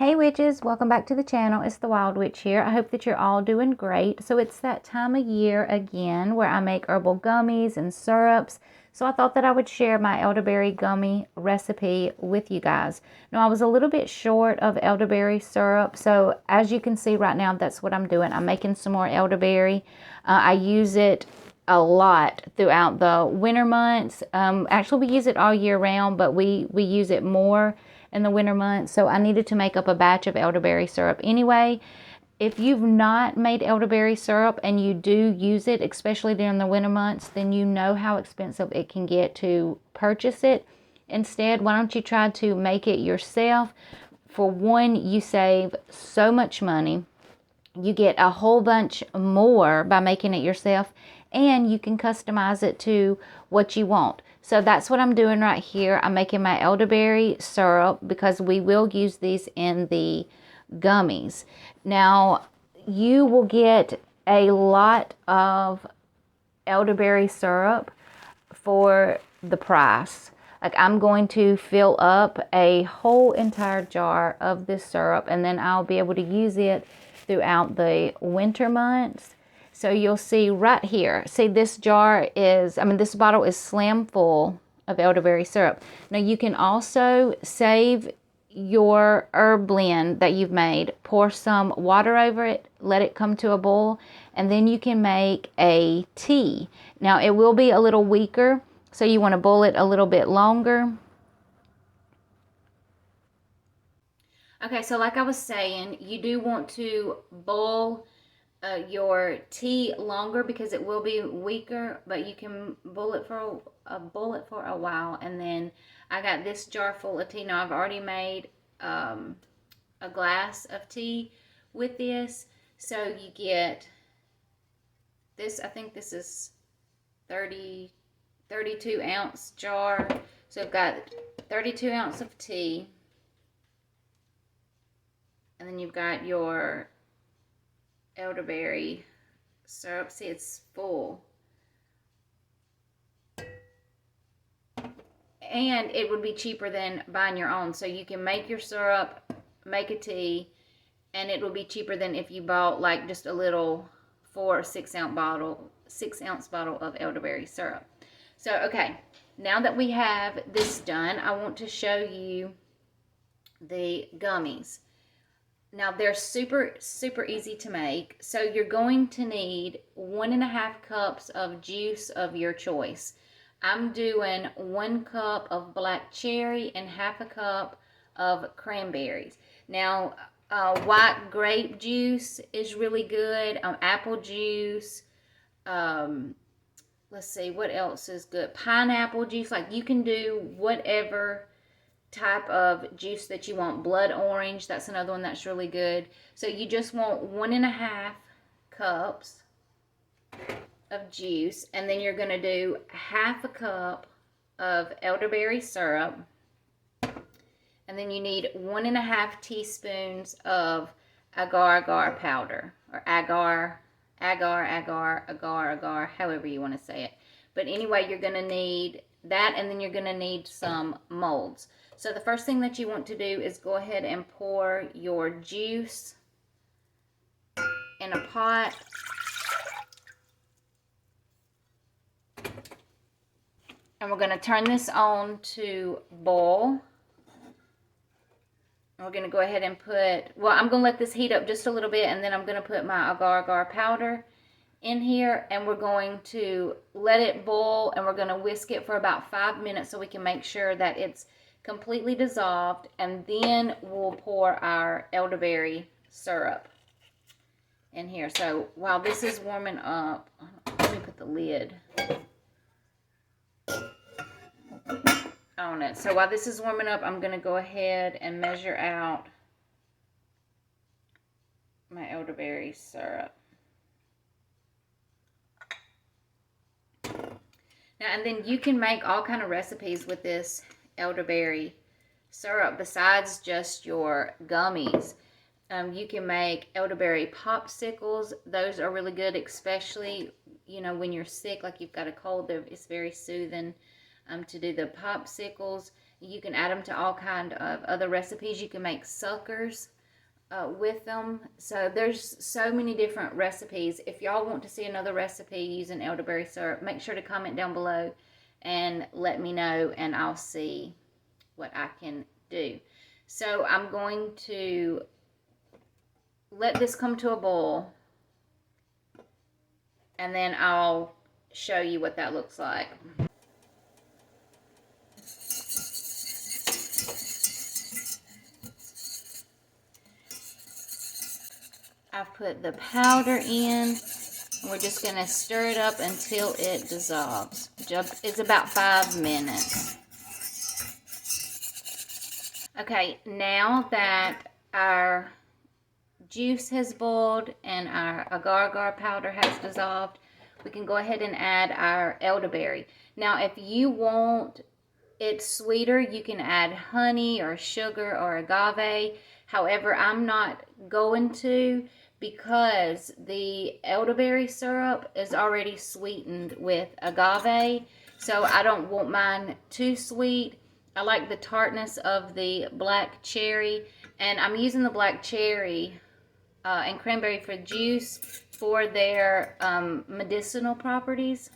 Hey witches, welcome back to the channel. It's the Wyld Wytch here. I hope that you're all doing great. So it's that time of year again where I make herbal gummies and syrups. So I thought that I would share my elderberry gummy recipe with you guys. Now I was a little bit short of elderberry syrup. So as you can see right now, that's what I'm doing. I'm making some more elderberry. I use it a lot throughout the winter months. Actually, we use it all year round, but we use it more in the winter months. So I needed to make up a batch of elderberry syrup anyway. If you've not made elderberry syrup and you do use it, especially during the winter months, then you know how expensive it can get to purchase it. Instead, why don't you try to make it yourself? For one, you save so much money. You get a whole bunch more by making it yourself, and you can customize it to what you want. So that's what I'm doing right here. I'm making my elderberry syrup because we will use these in the gummies. Now, you will get a lot of elderberry syrup for the price. Like, I'm going to fill up a whole entire jar of this syrup, and then I'll be able to use it throughout the winter months. So you'll see right here, see this this bottle is slam full of elderberry syrup. Now you can also save your herb blend that you've made, pour some water over it, let it come to a boil, and then you can make a tea. Now it will be a little weaker, so you want to boil it a little bit longer. Okay, so like I was saying, you do want to boil your tea longer because it will be weaker, but you can boil it for a while. And then I got this jar full of tea. Now I've already made a glass of tea with this, so you get this. I think this is 32 ounce jar. So I've got 32 ounces of tea, and then you've got your elderberry syrup. See, it's full. And it would be cheaper than buying your own. So you can make your syrup, make a tea, and it will be cheaper than if you bought like just a little 4 or 6 ounce bottle of elderberry syrup. So, okay, now that we have this done, I want to show you the gummies. Now they're super easy to make. So you're going to need 1.5 cups of juice of your choice. I'm doing 1 cup of black cherry and 1/2 cup of cranberries. Now white grape juice is really good. Apple juice. Let's see, what else is good? Pineapple juice. Like, you can do whatever type of juice that you want. Blood orange, that's another one that's really good. So you just want 1.5 cups of juice, and then you're going to do 1/2 cup of elderberry syrup, and then you need 1.5 teaspoons of agar-agar powder, or agar, however you want to say it. But anyway, you're going to need that, and then you're going to need some molds. So the first thing that you want to do is go ahead and pour your juice in a pot. And we're going to turn this on to boil. And we're going to go ahead and I'm going to let this heat up just a little bit, and then I'm going to put my agar-agar powder in here, and we're going to let it boil, and we're going to whisk it for about 5 minutes so we can make sure that it's completely dissolved, and then we'll pour our elderberry syrup in here. So while this is warming up, let me put the lid on it. So while this is warming up, I'm going to go ahead and measure out my elderberry syrup. Now, and then you can make all kind of recipes with this elderberry syrup besides just your gummies. You can make elderberry popsicles. Those are really good, especially, when you're sick, like you've got a cold. It's very soothing to do the popsicles. You can add them to all kind of other recipes. You can make suckers with them. So there's so many different recipes. If y'all want to see another recipe using elderberry syrup, make sure to comment down below and let me know, and I'll see what I can do. So I'm going to let this come to a boil, and then I'll show you what that looks like. I've put the powder in, and we're just going to stir it up until it dissolves. It's about 5 minutes. Okay, now that our juice has boiled and our agar-agar powder has dissolved, we can go ahead and add our elderberry. Now, if you want it sweeter, you can add honey or sugar or agave. However, I'm not going to, because the elderberry syrup is already sweetened with agave, so I don't want mine too sweet. I like the tartness of the black cherry, and I'm using the black cherry and cranberry for juice for their medicinal properties.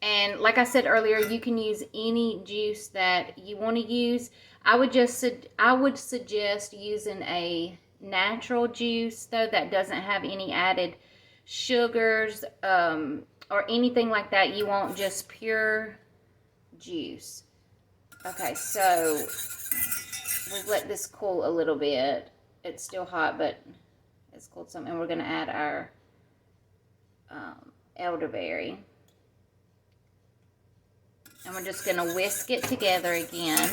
And like I said earlier, you can use any juice that you want to use. I would suggest using a natural juice, though, that doesn't have any added sugars or anything like that. You want just pure juice. Okay, so we've let this cool a little bit. It's still hot, but it's cooled some. And we're going to add our elderberry. And we're just going to whisk it together again.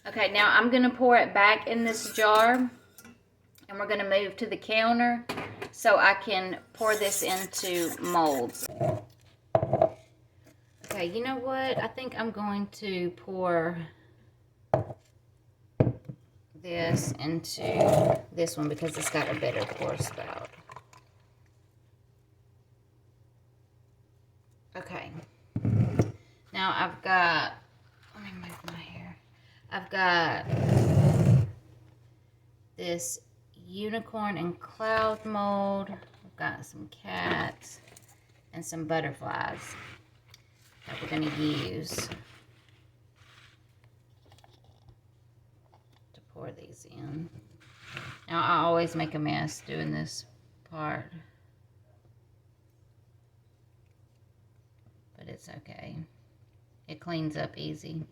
Okay, now I'm going to pour it back in this jar, and we're going to move to the counter so I can pour this into molds. Okay, you know what? I think I'm going to pour this into this one because it's got a better pour spout. Okay. Now I've got, let me move my hair. I've got this unicorn and cloud mold. I've got some cats and some butterflies that we're going to use to pour these in. Now, I always make a mess doing this part, but it's okay. It cleans up easy.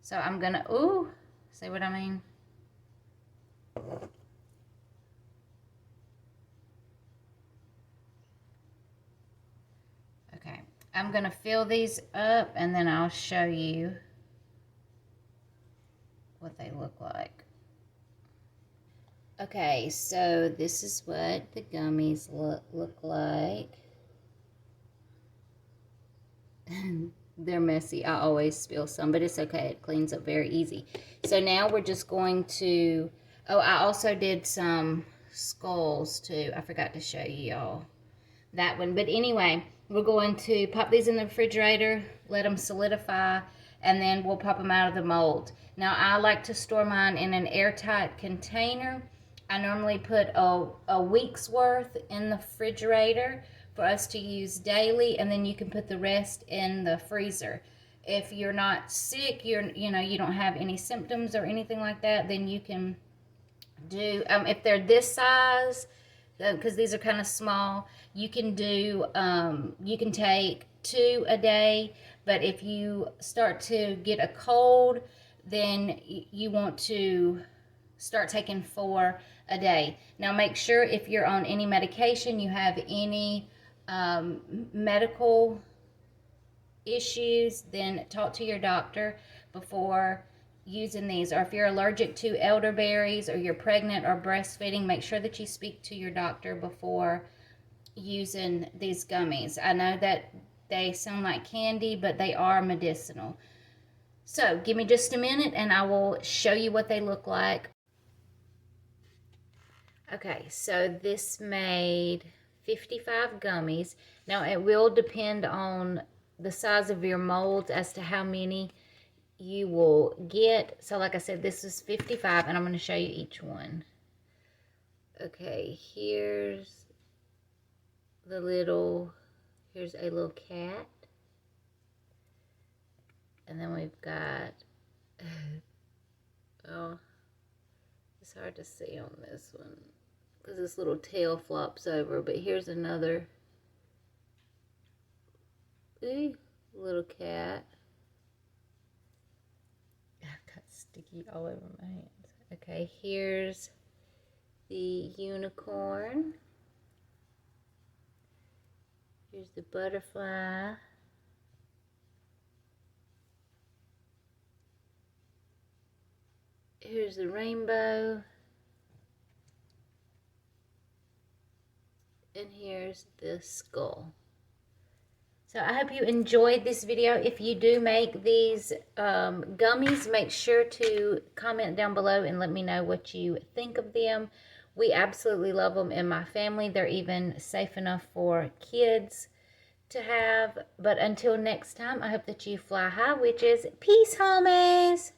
So I'm gonna, ooh, see what I mean? Okay, I'm gonna fill these up and then I'll show you what they look like. Okay, so this is what the gummies look like. They're messy. I always spill some, but it's okay. It cleans up very easy. So now we're just going to, oh, I also did some skulls too. I forgot to show you y'all that one. But anyway, we're going to pop these in the refrigerator, let them solidify, and then we'll pop them out of the mold. Now, I like to store mine in an airtight container. I normally put a week's worth in the refrigerator for us to use daily, and then you can put the rest in the freezer. If you're not sick, you don't have any symptoms or anything like that, then you can do, if they're this size, because these are kind of small, you can do, you can take 2 a day, but if you start to get a cold, then you want to start taking 4 a day. Now make sure if you're on any medication, you have any medical issues, then talk to your doctor before using these. Or if you're allergic to elderberries, or you're pregnant or breastfeeding, make sure that you speak to your doctor before using these gummies. I know that they sound like candy, but they are medicinal. So give me just a minute and I will show you what they look like. Okay, so this made 55 gummies. Now it will depend on the size of your molds as to how many you will get. So like I said, this is 55 and I'm going to show you each one. Okay, here's a little cat. And then we've got, oh, it's hard to see on this one because this little tail flops over, but here's another little cat. I've got sticky all over my hands. Okay, here's the unicorn. Here's the butterfly. Here's the rainbow. And here's the skull. So I hope you enjoyed this video. If you do make these gummies, make sure to comment down below and let me know what you think of them. We absolutely love them in my family. They're even safe enough for kids to have. But until next time, I hope that you fly high, witches. Peace, homies.